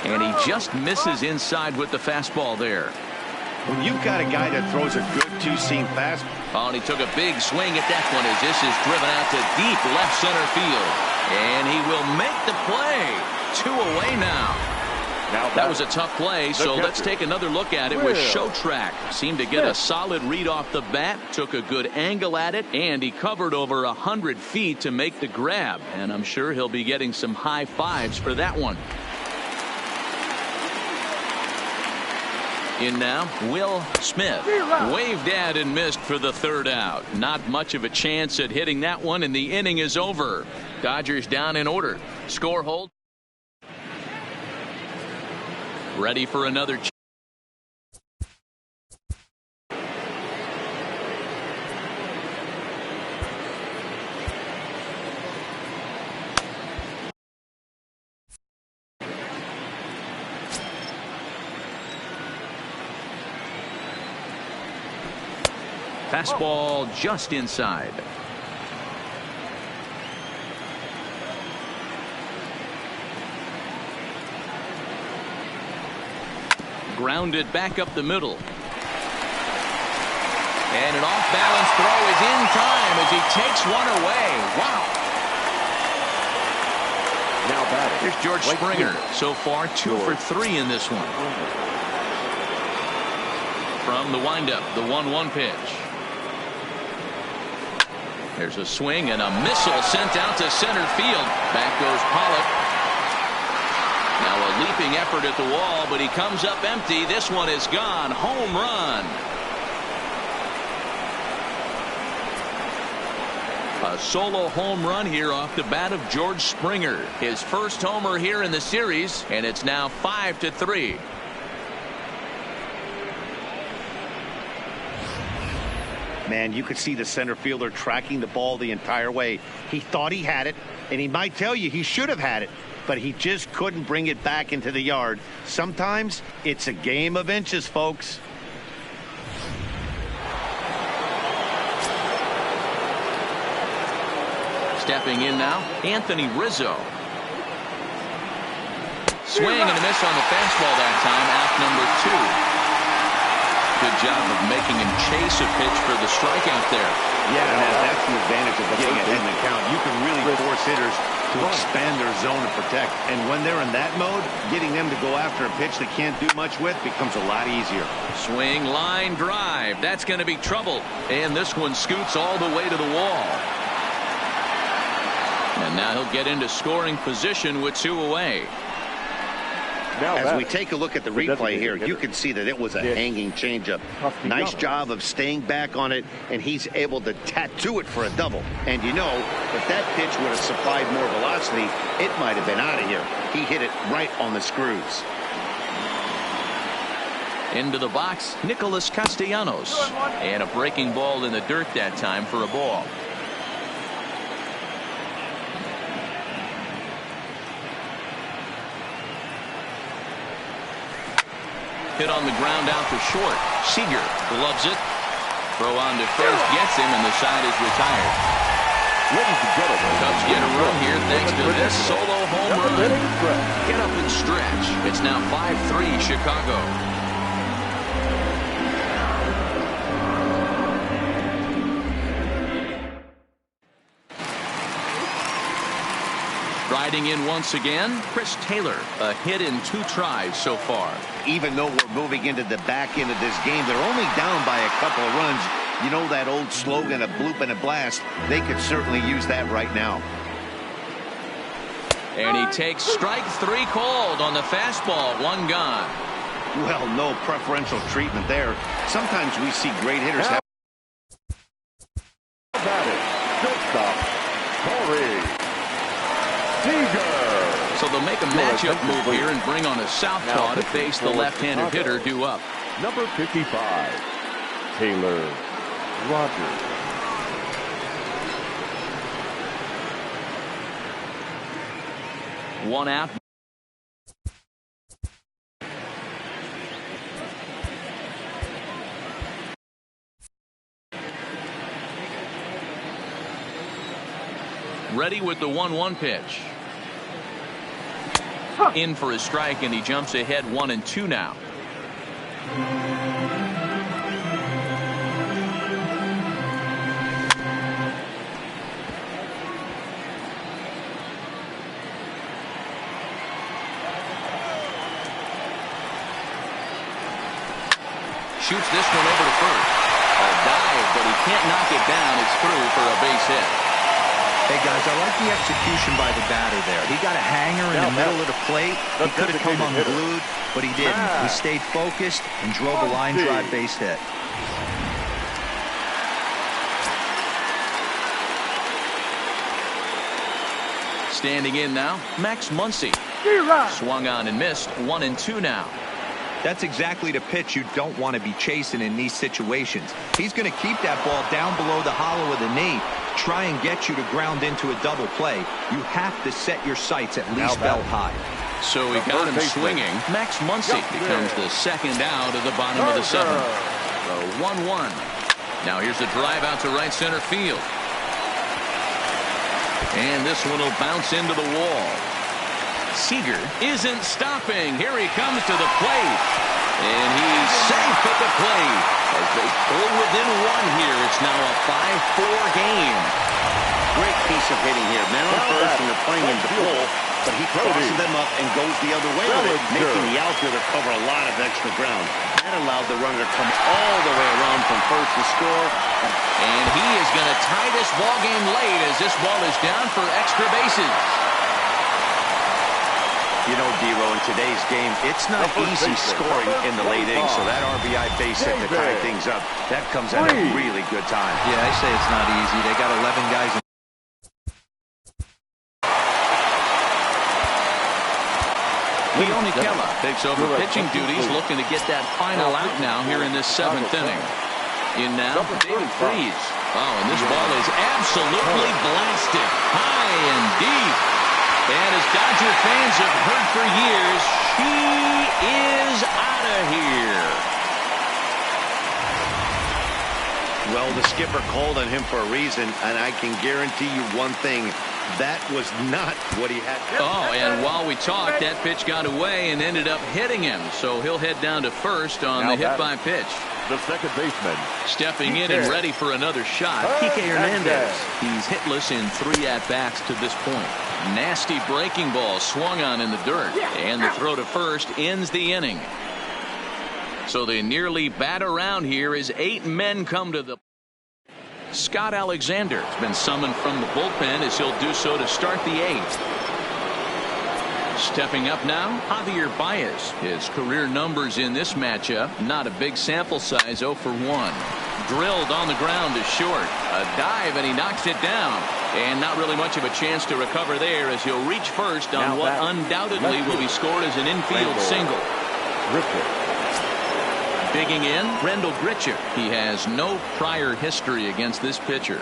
And he just misses inside with the fastball there. When you've got a guy that throws a good 2-seam fastball. Oh, and he took a big swing at that one as this is driven out to deep left center field. And he will make the play. 2 away now. That was a tough play, so let's take another look at it with Showtrack. Seemed to get a solid read off the bat, took a good angle at it, and he covered over 100 feet to make the grab. And I'm sure he'll be getting some high fives for that one. In now, Will Smith. Waved at and missed for the 3rd out. Not much of a chance at hitting that one, and the inning is over. Dodgers down in order. Score hold. Ready for another. Fastball just inside. grounded back up the middle. And an off-balance throw is in time as he takes one away. Wow. Now batting. Here's George Springer. So far, 2 for 3 in this one. From the windup, the 1-1 pitch. There's a swing and a missile sent out to center field. Back goes Pollock. Now a leaping effort at the wall, but he comes up empty. This one is gone. Home run. A solo home run here off the bat of George Springer. His first homer here in the series, and it's now 5-3. Man, you could see the center fielder tracking the ball the entire way. He thought he had it, and he might tell you he should have had it, but he just couldn't bring it back into the yard. Sometimes it's a game of inches, folks. Stepping in now, Anthony Rizzo. Swing and a miss on the fastball that time, out number 2. Good job of making him chase a pitch for the strikeout there. Yeah, that's the advantage of getting ahead in the count. You can really force hitters to expand their zone and protect. And when they're in that mode, getting them to go after a pitch they can't do much with becomes a lot easier. Swing, line drive. That's going to be trouble. And this one scoots all the way to the wall. And now he'll get into scoring position with 2 away. As we take a look at the replay here, you can see that it was a hanging changeup. Nice job of staying back on it, and he's able to tattoo it for a double. And you know, if that pitch would have supplied more velocity, it might have been out of here. He hit it right on the screws. Into the box, Nicholas Castellanos. And a breaking ball in the dirt that time for a ball. Hit on the ground out to short. Seager gloves it. Throw on to first, gets him, and the side is retired. Cubs get a run here thanks to this solo home run. Get up and stretch. It's now 5-3 Chicago. Riding in once again, Chris Taylor. A hit in 2 tries so far. Even though we're moving into the back end of this game, they're only down by a couple of runs. You know that old slogan, a bloop and a blast? They could certainly use that right now. And he takes strike 3 called on the fastball. 1 gone. Well, no preferential treatment there. Sometimes we see great hitters have. So they'll make a matchup move here and bring on a southpaw to face the left-handed hitter due up. Number 55, Taylor Rogers. One out. Ready with the 1-1 pitch. In for a strike, and he jumps ahead 1-2 now. Shoots this one over to first. A dive, but he can't knock it down. It's through for a base hit. Hey, guys, I like the execution by the batter there. He got a hanger in the middle of the plate. He could have come unglued, but he didn't. He stayed focused and drove a line drive base hit. Standing in now, Max Muncy. Swung on and missed. 1-2 now. That's exactly the pitch you don't want to be chasing in these situations. He's going to keep that ball down below the hollow of the knee, try and get you to ground into a double play. You have to set your sights at least belt high. So he got him swinging. Max Muncy becomes the second out of the bottom of the 7th. The 1-1. Now here's the drive out to right center field. And this one will bounce into the wall. Seager isn't stopping. Here he comes to the plate. And he's safe at the plate. As they pull within one here, it's now a 5-4 game. Great piece of hitting here. Men on first, and they're playing him to pull, but he crosses them up and goes the other way with it, making the outfielder cover a lot of extra ground. That allowed the runner to come all the way around from first to score. And he is going to tie this ball game late as this ball is down for extra bases. You know, Dero, in today's game, it's not easy scoring in the late innings, so that RBI base hit to tie things up, that comes at a really good time. Yeah, I say it's not easy. They got 11 guys. Leone Kella takes over pitching duties, looking to get that final out now here in this 7th inning. In now, David Freese. Oh, and this ball is absolutely blasted high and deep. And as Dodger fans have heard for years, she is out of here. Well, the skipper called on him for a reason, and I can guarantee you one thing. That was not what he had. Oh, and while we talked, that pitch got away and ended up hitting him. So he'll head down to first on the hit by pitch. The second baseman. Stepping in and ready for another shot, Kike Hernandez. He's hitless in 3 at-bats to this point. Nasty breaking ball swung on in the dirt, and the throw to first ends the inning. So they nearly bat around here as 8 men come to the. Scott Alexander has been summoned from the bullpen as he'll do so to start the 8th. Stepping up now, Javier Baez. His career numbers in this matchup, not a big sample size, 0 for 1. Drilled on the ground to short. A dive, and he knocks it down. And not really much of a chance to recover there as he'll reach first on what undoubtedly will be scored as an infield single. Digging in, Rendell Gritcher. He has no prior history against this pitcher.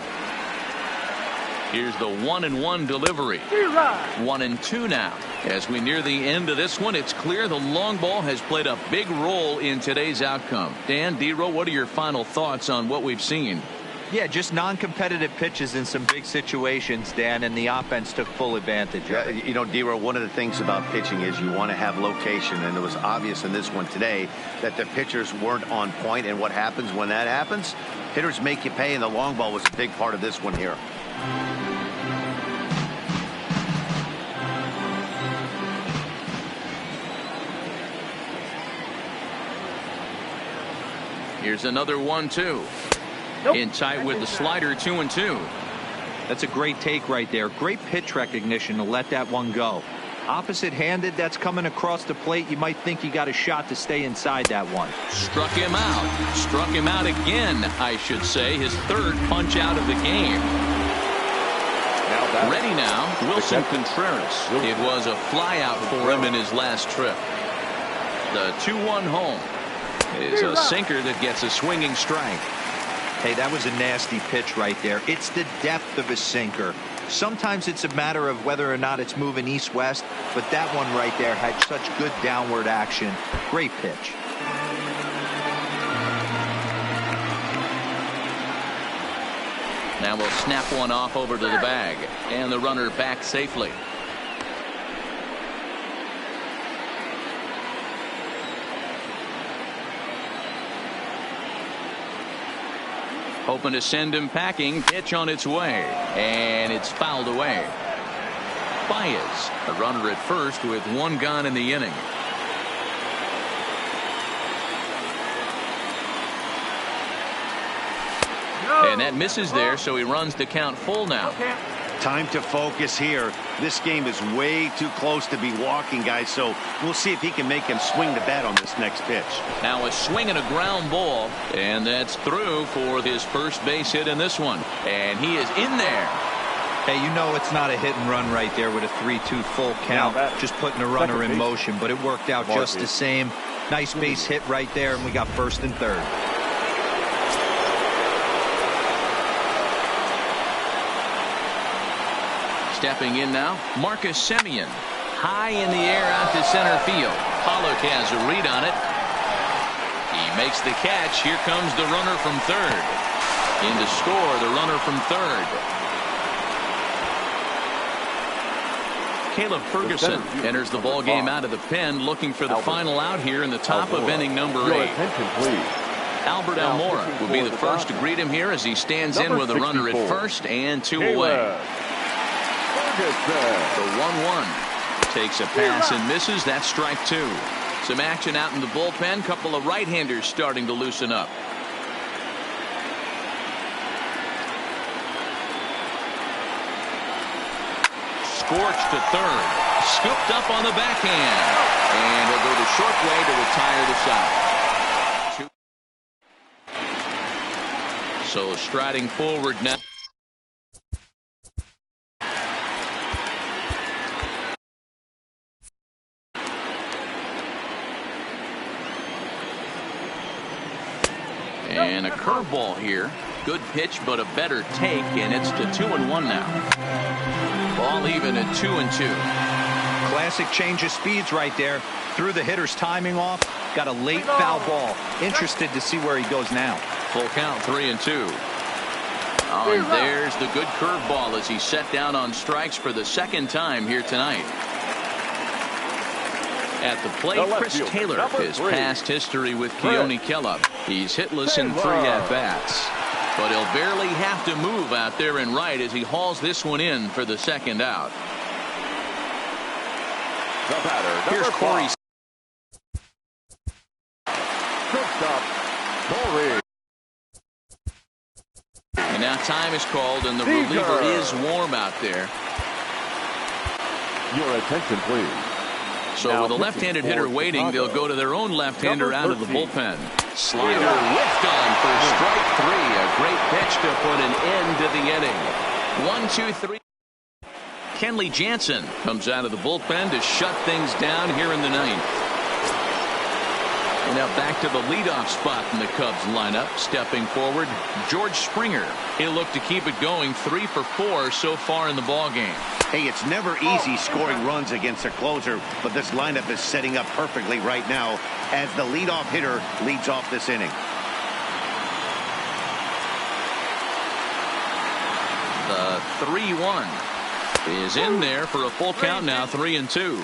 Here's the 1-1 delivery. 1-2 now. As we near the end of this one, it's clear the long ball has played a big role in today's outcome. Dan, Dero, what are your final thoughts on what we've seen? Yeah, just non-competitive pitches in some big situations, Dan, and the offense took full advantage of it. You know, Dero, one of the things about pitching is you want to have location, and it was obvious in this one today that the pitchers weren't on point, and what happens when that happens? Hitters make you pay, and the long ball was a big part of this one here. Here's another 1-2. In tight with the slider, 2-2. That's a great take right there. Great pitch recognition to let that one go. Opposite-handed, that's coming across the plate. You might think you got a shot to stay inside that one. Struck him out. Struck him out again, I should say. His 3rd punch out of the game. Ready now, Wilson Contreras. It was a flyout for him in his last trip. The 2-1 home is a sinker that gets a swinging strike. Hey, that was a nasty pitch right there. It's the depth of a sinker. Sometimes it's a matter of whether or not it's moving east-west, but that one right there had such good downward action. Great pitch. Now we'll snap one off over to the bag, and the runner back safely. Hoping to send him packing. Pitch on its way, and it's fouled away. Baez, a runner at first with 1 gone in the inning. And that misses there, so he runs the count full now. Time to focus here. This game is way too close to be walking, guys, so we'll see if he can make him swing the bat on this next pitch. Now a swing and a ground ball, and that's through for his first base hit in this one. And he is in there. Hey, you know it's not a hit and run right there with a 3-2 full count. Just putting a runner in motion, but it worked out just the same. Nice base hit right there, and we got 1st and 3rd. Stepping in now, Marcus Semien. High in the air out to center field. Pollock has a read on it. He makes the catch. Here comes the runner from 3rd. In to score, the runner from 3rd. Caleb Ferguson enters the ball game out of the pen, looking for the final out here in the top of inning number 8. Albert Almora will be the first to greet him here as he stands in with a runner at first and 2 away. The 1-1 takes a pass and misses. That's strike 2. Some action out in the bullpen. Couple of right-handers starting to loosen up. Scorched to third. Scooped up on the backhand. And he'll go the short way to retire the side. So striding forward now. And a curveball here. Good pitch, but a better take, and it's to 2-1 now. Ball even at 2-2. Classic change of speeds right there. Threw the hitter's timing off. Got a late foul ball. Interested to see where he goes now. Full count, 3-2. Oh, and there's the good curveball as he's set down on strikes for the second time here tonight. At the plate, Chris Taylor, his past history with Keone Kellogg. He's hitless in 3 at-bats. But he'll barely have to move out there in right as he hauls this one in for the second out. The batter, Here's Corey. Shortstop, Corey. And now time is called, and the reliever is warm out there. Your attention, please. So with a left-handed hitter waiting, they'll go to their own left-hander out of the bullpen. Slider whiffed on for strike 3. A great pitch to put an end to the inning. 1-2-3. Kenley Jansen comes out of the bullpen to shut things down here in the 9th. And now back to the leadoff spot in the Cubs lineup. Stepping forward, George Springer. He'll look to keep it going. 3 for 4 so far in the ball game. Hey, it's never easy scoring runs against a closer, but this lineup is setting up perfectly right now as the leadoff hitter leads off this inning. The 3-1 is in there for a full count now, 3-2.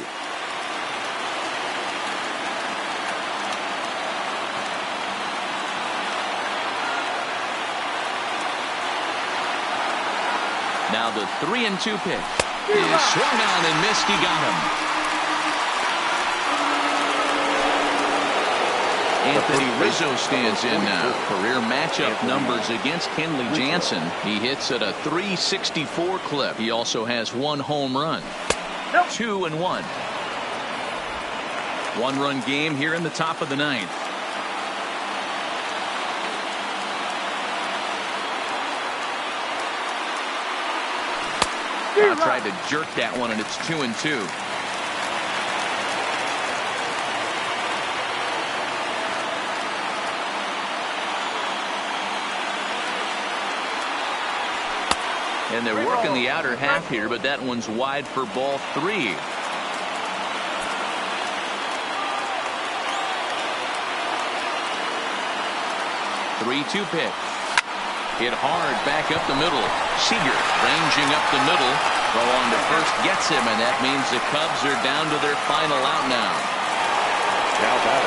Now the 3-2 pitch is swung on and missed. He got him. Anthony Rizzo stands in now. Career matchup numbers against Kenley Jansen. He hits at a .364 clip. He also has 1 home run. 2-1. 1-run game here in the top of the 9th. Tried to jerk that one, and it's 2-2. And they're working the outer half here, but that one's wide for ball 3. Three-two pitch. Hit hard back up the middle. Seager ranging up the middle. Throw on to first gets him, and that means the Cubs are down to their final out now.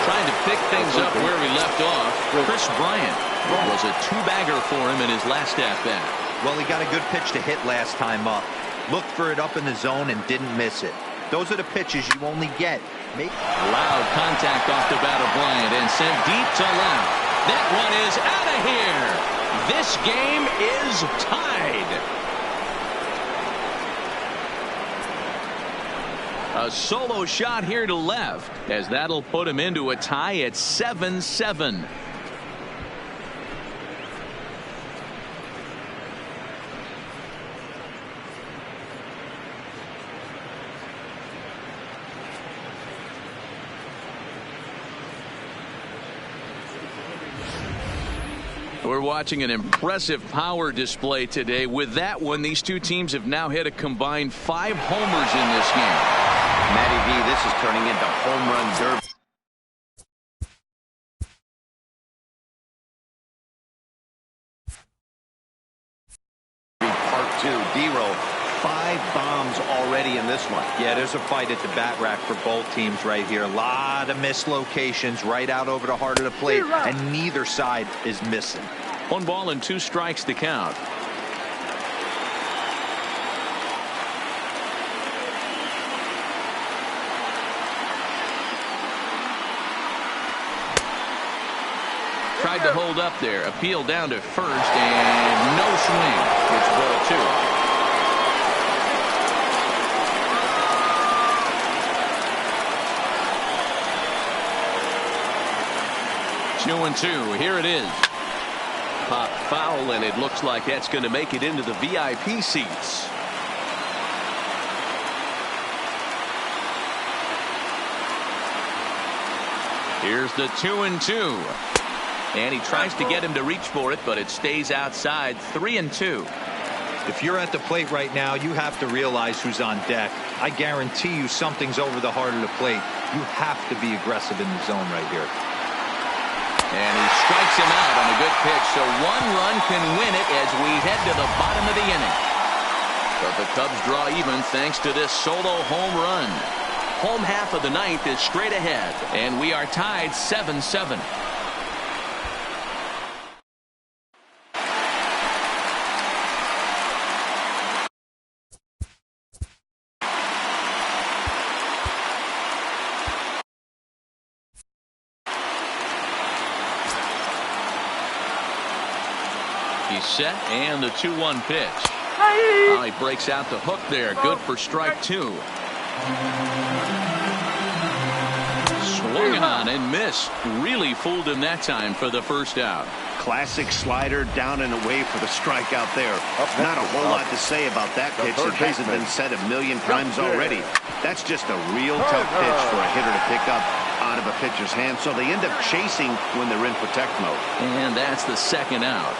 Trying to pick things up where we left off. Chris Bryant was a 2-bagger for him in his last at-bat. Well, he got a good pitch to hit last time up. Looked for it up in the zone and didn't miss it. Those are the pitches you only get. Loud contact off the bat of Bryant and sent deep to left. That one is out of here. This game is tied. A solo shot here to left, as that'll put him into a tie at 7-7. We're watching an impressive power display today. With that one, these two teams have now hit a combined 5 homers in this game. Matty V, this is turning into home run derby. Part 2, D-roll 5 bombs already in this one. Yeah, there's a fight at the bat rack for both teams right here. A lot of mislocations right out over the heart of the plate, and neither side is missing. 1 ball and 2 strikes to count. Tried to hold up there. Appeal down to first, and no swing. It's ball 2. 2-2. Here it is. Pop foul, and it looks like that's going to make it into the VIP seats. Here's the 2-2. And he tries to get him to reach for it, but it stays outside. 3-2. If you're at the plate right now, you have to realize who's on deck. I guarantee you something's over the heart of the plate. You have to be aggressive in the zone right here. And he strikes him out on a good pitch, so 1 run can win it as we head to the bottom of the inning. But the Cubs draw even thanks to this solo home run. Home half of the ninth is straight ahead, and we are tied 7-7. He's set, and the 2-1 pitch. Oh, he breaks out the hook there. Good for strike 2. Swung on and missed. Really fooled him that time for the first out. Classic slider down and away for the strikeout there. Not a whole lot to say about that pitch. It hasn't been said a million times already. That's just a real tough pitch for a hitter to pick up out of a pitcher's hand, so they end up chasing when they're in protect mode. And that's the second out.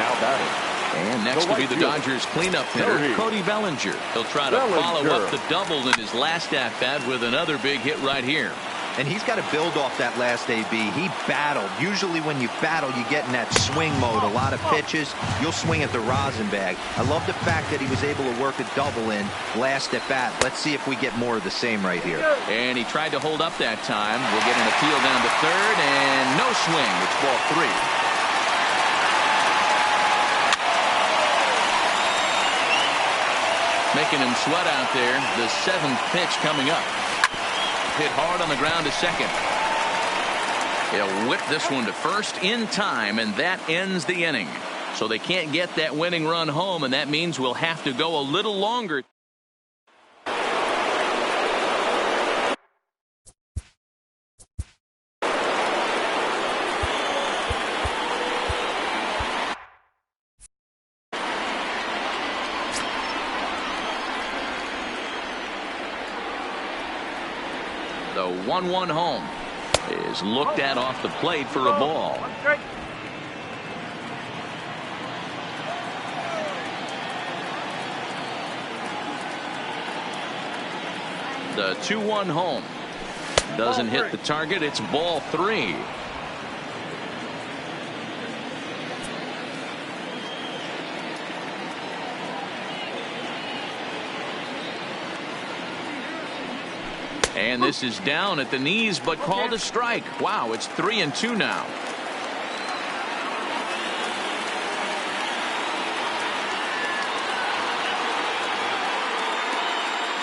Now batting. And next will be the Dodgers cleanup hitter, Cody Bellinger. He'll try to follow up the double in his last at-bat with another big hit right here. And he's got to build off that last AB. He battled. Usually when you battle, you get in that swing mode. A lot of pitches, you'll swing at the rosin bag. I love the fact that he was able to work a double in last at bat. Let's see if we get more of the same right here. And he tried to hold up that time. We'll get an appeal down to third, and no swing. It's ball 3. Making him sweat out there. The 7th pitch coming up. Hit hard on the ground to second. He'll whip this one to first in time, and that ends the inning. So they can't get that winning run home, and that means we'll have to go a little longer. The 1-1 home is looked at off the plate for a ball. The 2-1 home doesn't hit the target. It's ball 3. And this is down at the knees, but called a strike. Wow, it's 3-2 now.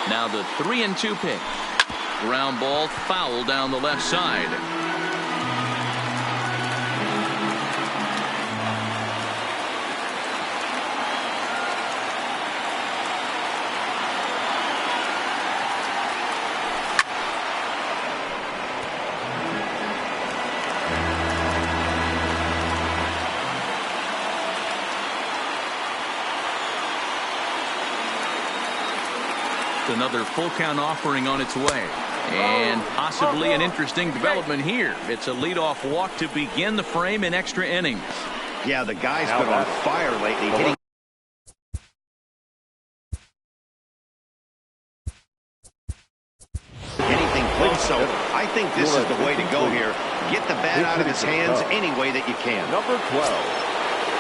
Now the 3-2 pitch. Ground ball foul down the left side. Another full count offering on its way, and possibly an interesting development here. It's a leadoff walk to begin the frame in extra innings. Yeah, the guy's been on fire lately, hitting anything close. So I think this is the way to go here. Get the bat out of his hands any way that you can. Number 12,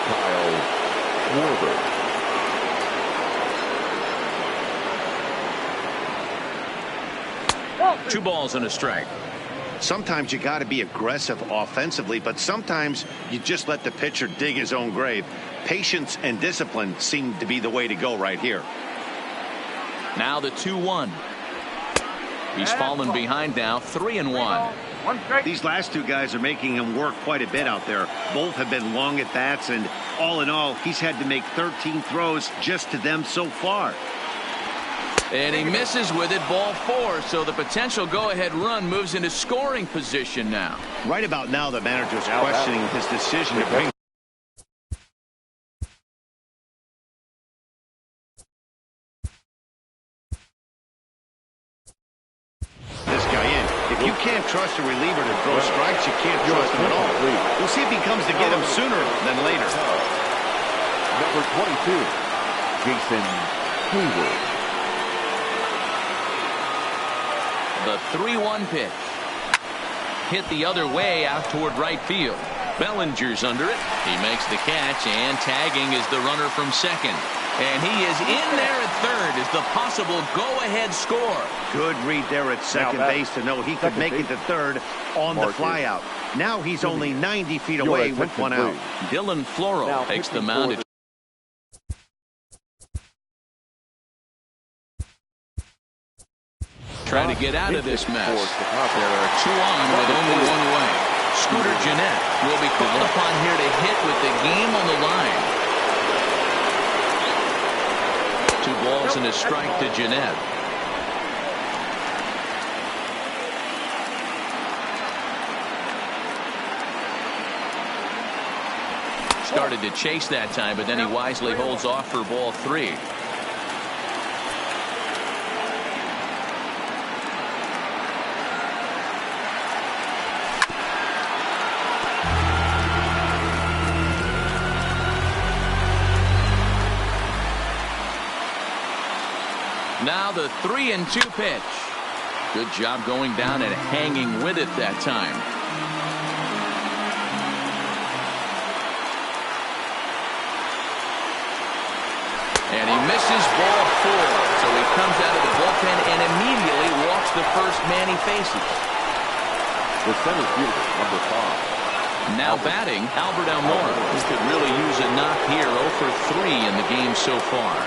Kyle Schwarber. 2 balls and a strike. Sometimes you got to be aggressive offensively, but sometimes you just let the pitcher dig his own grave. Patience and discipline seem to be the way to go right here. Now the 2-1. He's fallen behind now, 3-1. These last two guys are making him work quite a bit out there. Both have been long at bats, and all in all, he's had to make 13 throws just to them so far. And he misses with it, ball 4. So the potential go-ahead run moves into scoring position now. Right about now, the manager's questioning his decision to bring this guy in. If you can't trust a reliever to throw strikes, you can't trust him at all. We'll see if he comes to get him sooner than later. Number 22, Jason Hayward. The 3-1 pitch. Hit the other way out toward right field. Bellinger's under it. He makes the catch, and tagging is the runner from second. And he is in there at third as the possible go-ahead score. Good read there at second base to know he could make it to third on the flyout. Now he's only 90 feet away with one out. Dylan Floro takes the mound. Trying to get out of this mess. There are 2 on with only 1 away. Scooter Gennett will be called upon here to hit with the game on the line. 2 balls and a strike to Gennett. Started to chase that time, but then he wisely holds off for ball 3. Now the 3-2 pitch. Good job going down and hanging with it that time. And he misses ball 4. So he comes out of the bullpen and immediately walks the first man he faces. The center fielder, number 5. Now batting, Albert Almora. He could really use a knock here. 0 for 3 in the game so far.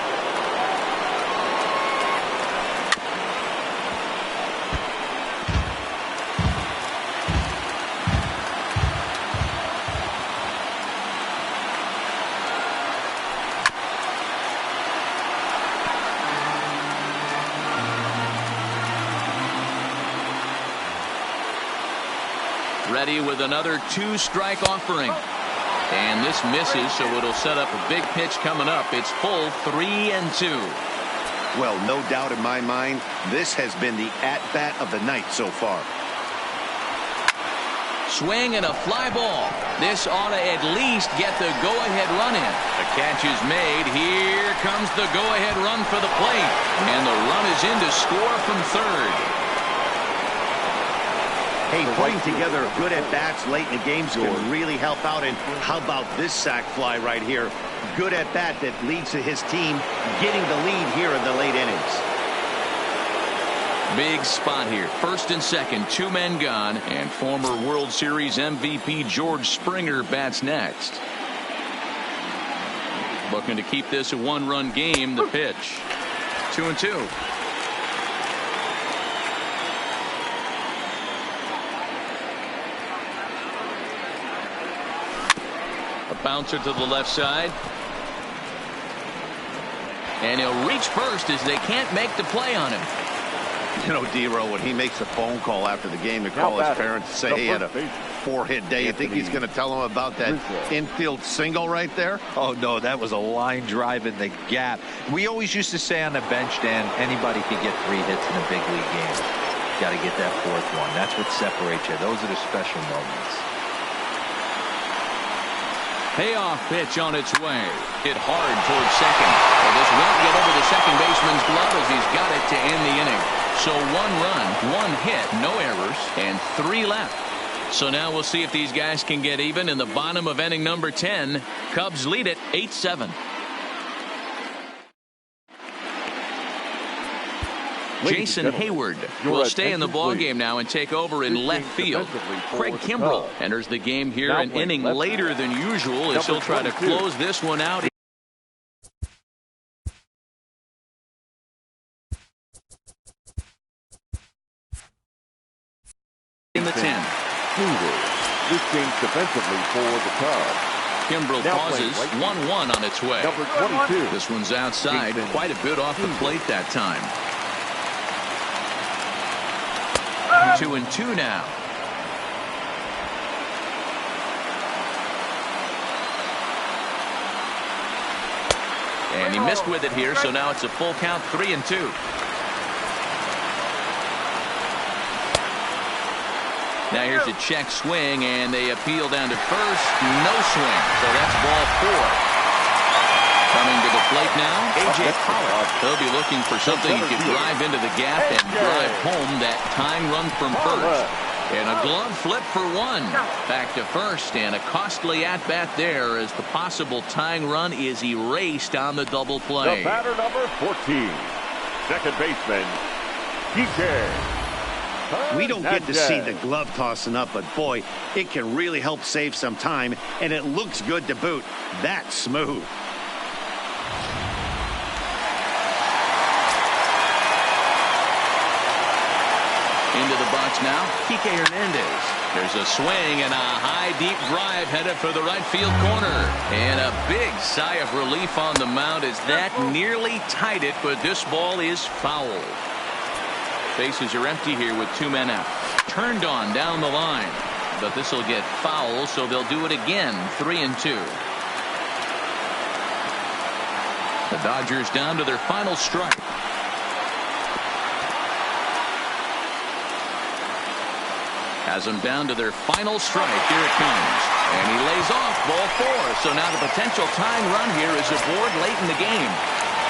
Ready with another 2-strike offering. And this misses, so it'll set up a big pitch coming up. It's full 3-2. Well, no doubt in my mind, this has been the at-bat of the night so far. Swing and a fly ball. This ought to at least get the go-ahead run in. The catch is made. Here comes the go-ahead run for the plate. And the run is in to score from third. Hey, putting together good at-bats late in the games can really help out. And how about this sac fly right here? Good at-bat that leads to his team getting the lead here in the late innings. Big spot here. First and second, 2 men gone. And former World Series MVP George Springer bats next. Looking to keep this a 1-run game. The pitch. 2-2. Bouncer to the left side. And he'll reach first as they can't make the play on him. You know, D-Row, when he makes a phone call after the game to call his parents to say he had a 4-hit day, you think he's going to tell them about that infield single right there? Oh, no, that was a line drive in the gap. We always used to say on the bench, Dan, anybody could get 3 hits in a big league game. Got to get that 4th one. That's what separates you. Those are the special moments. Payoff pitch on its way. Hit hard towards second. Well, this won't get over the second baseman's glove as he's got it to end the inning. So 1 run, 1 hit, no errors, and 3 left. So now we'll see if these guys can get even in the bottom of inning number 10. Cubs lead it 8-7. Jason Hayward will stay in the ball game now and take over in left field. Craig Kimbrell enters the game here an inning later than usual as he'll try to close this one out. In the 10th. This game's defensively for the Cubs. Kimbrell pauses 1-1 on its way. Number 22. This one's outside, quite a bit off the plate that time. 2-2 now. And he missed with it here, so now it's a full count, 3-2. Now here's a check swing, and they appeal down to first. No swing, so that's ball 4. Coming to the plate now, A.J. Pollock. He'll be looking for something he can drive into the gap and drive home that tying run from first. And a glove flip for 1. Back to first, and a costly at-bat there as the possible tying run is erased on the double play. The batter number 14, second baseman, PK. We don't get to see the glove tossing up, but boy, it can really help save some time, and it looks good to boot. That's smooth. Into the box now, Kike Hernandez. There's a swing and a high deep drive headed for the right field corner. And a big sigh of relief on the mound as that nearly tied it, but this ball is foul. Bases are empty here with 2 men out. Turned on down the line. But this will get foul, so they'll do it again. 3-2. The Dodgers down to their final strike. Has them down to their final strike. Here it comes. And he lays off ball 4. So now the potential tying run here is aboard late in the game.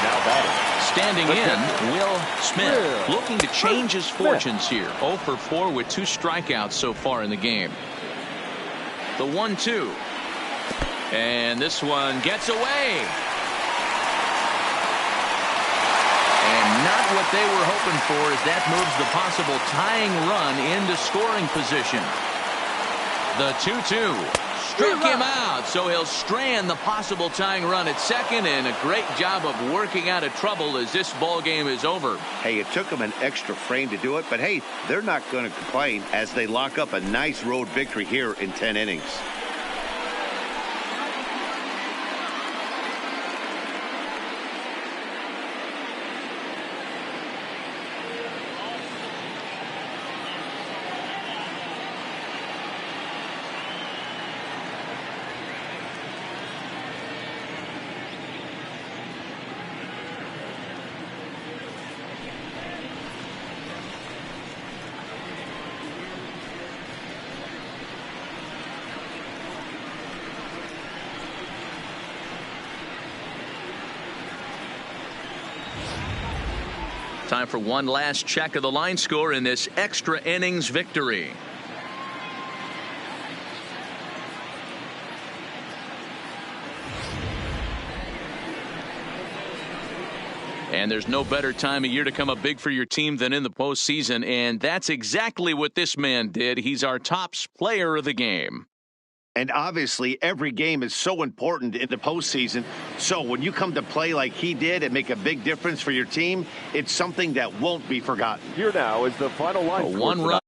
Now batting. Standing in, Will Smith, looking to change his fortunes here. 0 for 4 with 2 strikeouts so far in the game. The 1-2. And this one gets away. And not what they were hoping for as that moves the possible tying run into scoring position. The 2-2. Struck him out, so he'll strand the possible tying run at second, and a great job of working out of trouble as this ball game is over. Hey, it took them an extra frame to do it, but hey, they're not going to complain as they lock up a nice road victory here in 10 innings. Time for one last check of the line score in this extra innings victory. And there's no better time of year to come up big for your team than in the postseason, and that's exactly what this man did. He's our top player of the game. And obviously, every game is so important in the postseason. So when you come to play like he did and make a big difference for your team, it's something that won't be forgotten. Here now is the final line. A one-run